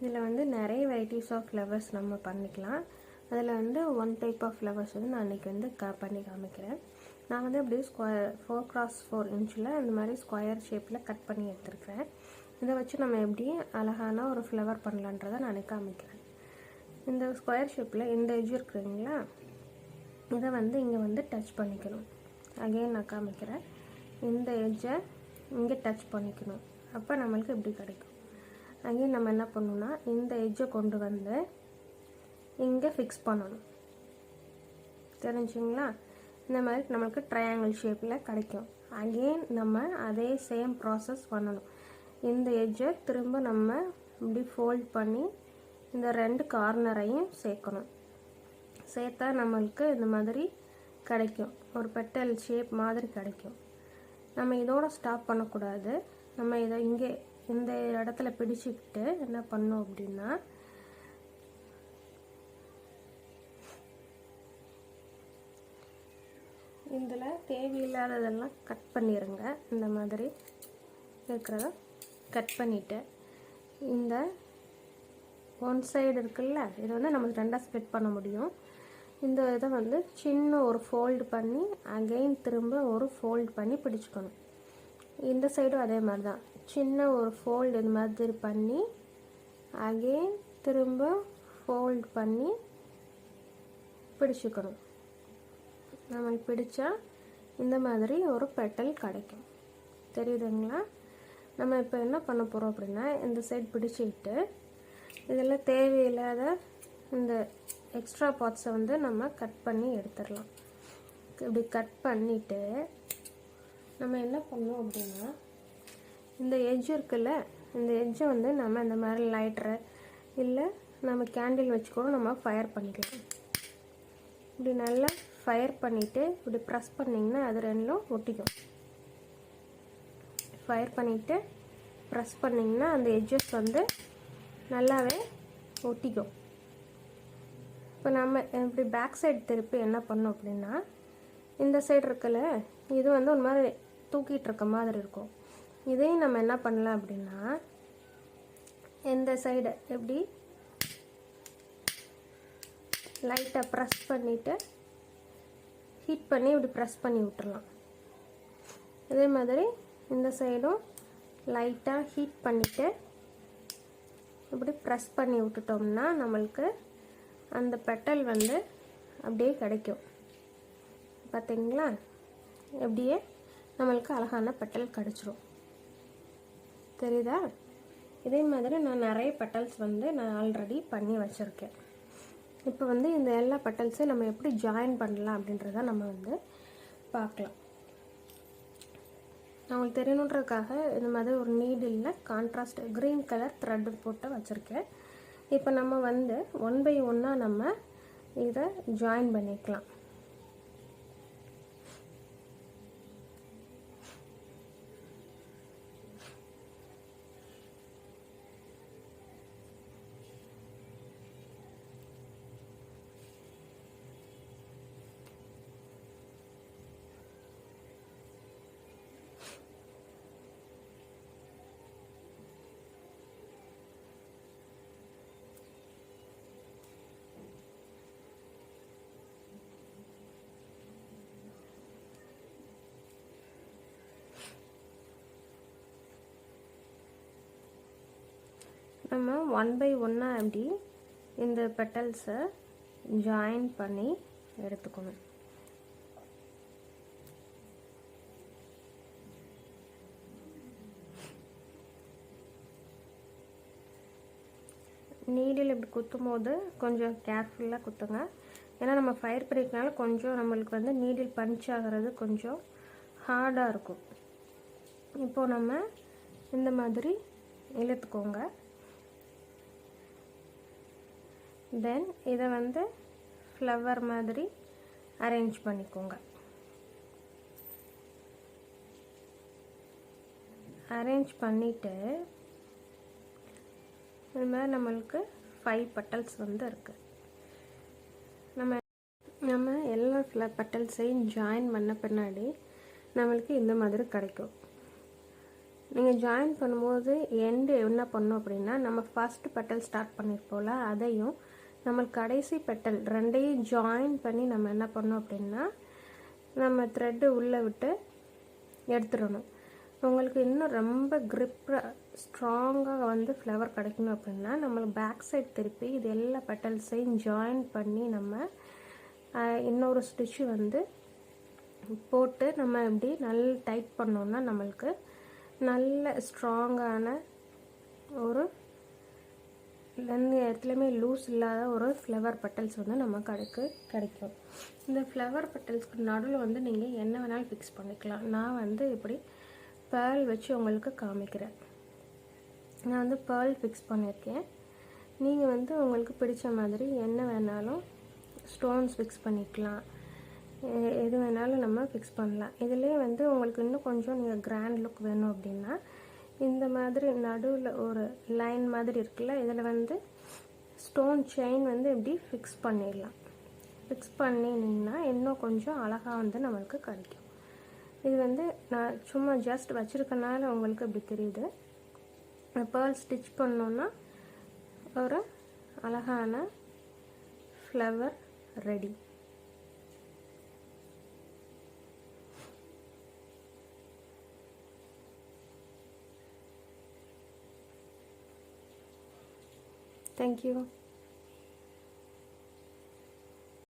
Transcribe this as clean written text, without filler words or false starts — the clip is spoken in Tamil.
இதில் வந்து நிறைய வெரைட்டிஸ் ஆஃப் ஃப்ளவர்ஸ் நம்ம பண்ணிக்கலாம். அதில் வந்து ஒன் டைப் ஆஃப் ஃப்ளவர்ஸ் வந்து நான் அன்றைக்கி வந்து பண்ணி காமிக்கிறேன். நான் வந்து அப்படியே 4x4 இன்ச்சில் அந்த மாதிரி ஸ்கொயர் ஷேப்பில் கட் பண்ணி எடுத்துருக்கிறேன். இதை வச்சு நம்ம எப்படி அழகான ஒரு ஃப்ளவர் பண்ணலான்றதை நான் காமிக்கிறேன். இந்த ஸ்கொயர் ஷேப்பில் இந்த எட்ஜ் இருக்குதுங்களா, இதை வந்து இங்கே வந்து டச் பண்ணிக்கணும். அகெயின் நான் காமிக்கிறேன். இந்த எட்ஜை இங்கே டச் பண்ணிக்கணும். அப்போ நம்மளுக்கு எப்படி கிடைக்கும். அகெயின் நம்ம என்ன பண்ணணும்னா இந்த எட்ஜை கொண்டு வந்து இங்கே ஃபிக்ஸ் பண்ணணும். தெரிஞ்சுங்களா? இந்த மாதிரி நம்மளுக்கு ட்ரையாங்கிள் ஷேப்பில் கிடைக்கும். அகெயின் நம்ம அதே சேம் ப்ராசஸ் பண்ணணும். இந்த எட்ஜை திரும்ப நம்ம இப்படி ஃபோல்ட் பண்ணி இந்த ரெண்டு கார்னரையும் சேர்க்கணும். சேர்த்தா நம்மளுக்கு இந்த மாதிரி கிடைக்கும். ஒரு பெட்டல் ஷேப் மாதிரி கிடைக்கும். நம்ம இதோட ஸ்டாப் பண்ணக்கூடாது. நம்ம இதை இங்கே இந்த இடத்துல பிடிச்சிக்கிட்டு என்ன பண்ணோம் அப்படின்னா, இதில் தேவையில்லாததெல்லாம் கட் பண்ணிடுங்க. இந்த மாதிரி இருக்கிறத கட் பண்ணிவிட்டு இந்த ஒன் சைடு இருக்குல்ல, இதை வந்து நம்ம ரெண்டாக ஸ்ப்ளிட் பண்ண முடியும். இந்த இதை வந்து சின்ன ஒரு ஃபோல்டு பண்ணி அகெயின் திரும்ப ஒரு ஃபோல்டு பண்ணி பிடிச்சிக்கணும். இந்த சைடும் அதே மாதிரி தான் சின்ன ஒரு ஃபோல்டு இந்த மாதிரி பண்ணி அகெயின் திரும்ப ஃபோல்டு பண்ணி பிடிச்சிக்கணும். நம்ம பிடிச்சா இந்த மாதிரி ஒரு பெட்டல் கிடைக்கும். தெரியுதுங்களா? நம்ம இப்போ என்ன பண்ண போகிறோம் அப்படின்னா, இந்த சைடு பிடிச்சிக்கிட்டு இதில் தேவையில்லாத இந்த எக்ஸ்ட்ரா பார்ட்ஸை வந்து நம்ம கட் பண்ணி எடுத்துடலாம். இப்படி கட் பண்ணிவிட்டு நம்ம என்ன பண்ணோம் அப்படின்னா, இந்த எட்ஜ் இருக்குல்ல, இந்த எட்ஜை வந்து நம்ம இந்த மாதிரி லைட்டரை இல்லை நம்ம கேண்டில் வச்சு கூட நம்ம ஃபயர் பண்ணிக்கலாம். இப்படி நல்லா ஃபயர் பண்ணிவிட்டு இப்படி ப்ரெஸ் பண்ணிங்கன்னா அது ரெண்டும் ஒட்டிக்கும். ஃபயர் பண்ணிவிட்டு ப்ரெஸ் பண்ணிங்கன்னா அந்த எட்ஜஸ் வந்து நல்லாவே ஒட்டிக்கும். இப்போ நம்ம இப்படி பேக் சைடு திருப்பி என்ன பண்ணோம் அப்படின்னா, இந்த சைடு இருக்குல்ல, இது வந்து ஒரு மாதிரி தூக்கிட்டு இருக்க மாதிரி இருக்கும். இதையும் நம்ம என்ன பண்ணலாம் அப்படின்னா, இந்த சைடு எப்படி லைட்டாக ப்ரெஸ் பண்ணிவிட்டு ஹீட் பண்ணி இப்படி ப்ரெஸ் பண்ணி விட்டுறலாம். இதே மாதிரி இந்த சைடும் லைட்டாக ஹீட் பண்ணிவிட்டு இப்படி ப்ரெஸ் பண்ணி விட்டுட்டோம்னா நம்மளுக்கு அந்த பெட்டல் வந்து அப்படியே கிடைக்கும். பார்த்தீங்களா? எப்படியே நம்மளுக்கு அழகான பெட்டல் கிடச்சிரும். தெரியுதா? இதே மாதிரி நான் நிறைய பெட்டல்ஸ் வந்து நான் ஆல்ரெடி பண்ணி வச்சுருக்கேன். இப்போ வந்து இந்த எல்லா பெட்டல்ஸையும் நம்ம எப்படி ஜாயின் பண்ணலாம் அப்படின்றத நம்ம வந்து பார்க்கலாம். நான் உங்களுக்கு தெரியணுன்றதுக்காக இந்த மாதிரி ஒரு needle contrast green colour thread போட்டு வச்சுருக்கேன். இப்போ நம்ம வந்து 1 by 1 நம்ம இதை ஜாயின் பண்ணிக்கலாம். நம்ம 1 by 1 அப்படி இந்த பெட்டல்ஸை ஜாயின் பண்ணி எடுத்துக்கணும். நீடில் இப்படி குத்தும் போது கொஞ்சம் கேர்ஃபுல்லாக குத்துங்க. ஏன்னா நம்ம ஃபயர் பண்ணிக்கனால கொஞ்சம் நம்மளுக்கு வந்து நீடில் பஞ்ச் ஆகிறது கொஞ்சம் ஹார்டாக இருக்கும். இப்போது நம்ம இந்த மாதிரி இழுத்துக்கோங்க. தென் இதை வந்து ஃப்ளவர் மாதிரி அரேஞ்ச் பண்ணிக்கோங்க. அரேஞ்ச் பண்ணிவிட்டு இது மாதிரி நம்மளுக்கு 5 பெட்டல்ஸ் வந்து இருக்குது. நம்ம எல்லா பெட்டல்ஸையும் ஜாயின் பண்ண பின்னாடி நம்மளுக்கு இந்த மாதிரி கிடைக்கும். நீங்கள் ஜாயின் பண்ணும்போது எண்டு என்ன பண்ணோம் அப்படின்னா, நம்ம ஃபஸ்ட்டு பெட்டல் ஸ்டார்ட் பண்ணியிருப்போம்ல, அதையும் நம்ம கடைசி பெட்டல் ரெண்டையும் ஜாயின் பண்ணி நம்ம என்ன பண்ணோம் அப்படின்னா, நம்ம த்ரெட்டு உள்ளே விட்டு எடுத்துடணும். உங்களுக்கு இன்னும் ரொம்ப க்ரிப்பாக ஸ்ட்ராங்காக வந்து ஃப்ளவர் கிடைக்கணும் அப்படின்னா, நம்மளுக்கு பேக் சைட் திருப்பி இது எல்லா பெட்டல்ஸையும் ஜாயின் பண்ணி நம்ம இன்னொரு ஸ்டிச்சு வந்து போட்டு நம்ம இப்படி நல்லா டைட் பண்ணோன்னா நம்மளுக்கு நல்ல ஸ்ட்ராங்கான ஒரு எந்த இடத்துலையுமே லூஸ் இல்லாத ஒரு ஃப்ளவர் பெட்டல்ஸ் வந்து நமக்கு கிடைக்கும். இந்த ஃப்ளவர் பெட்டல்ஸ்க்கு நடுவில் வந்து நீங்கள் என்ன வேணாலும் ஃபிக்ஸ் பண்ணிக்கலாம். நான் வந்து இப்படி பேர்ல் வச்சு உங்களுக்கு காமிக்கிறேன். நான் வந்து பேர்ல் ஃபிக்ஸ் பண்ணியிருக்கேன். நீங்கள் வந்து உங்களுக்கு பிடிச்ச மாதிரி என்ன வேணாலும் ஸ்டோன்ஸ் ஃபிக்ஸ் பண்ணிக்கலாம், எது வேணாலும் நம்ம ஃபிக்ஸ் பண்ணலாம். இதிலே வந்து உங்களுக்கு இன்னும் கொஞ்சம் நீங்கள் கிராண்ட் லுக் வேணும் அப்படின்னா இந்த மாதிரி நடுவில் ஒரு லைன் மாதிரி இருக்குல்ல, இதில் வந்து ஸ்டோன் செயின் வந்து இப்படி ஃபிக்ஸ் பண்ணிடலாம். ஃபிக்ஸ் பண்ணினீங்கன்னா இன்னும் கொஞ்சம் அழகாக வந்து நம்மளுக்கு கிடைக்கும். இது வந்து நான் சும்மா ஜஸ்ட் வச்சுருக்கனால உங்களுக்கு இப்படி தெரியுது. பேர்ல் ஸ்டிச் பண்ணோன்னா ஒரு அழகான ஃப்ளவர் ரெடி. Thank you.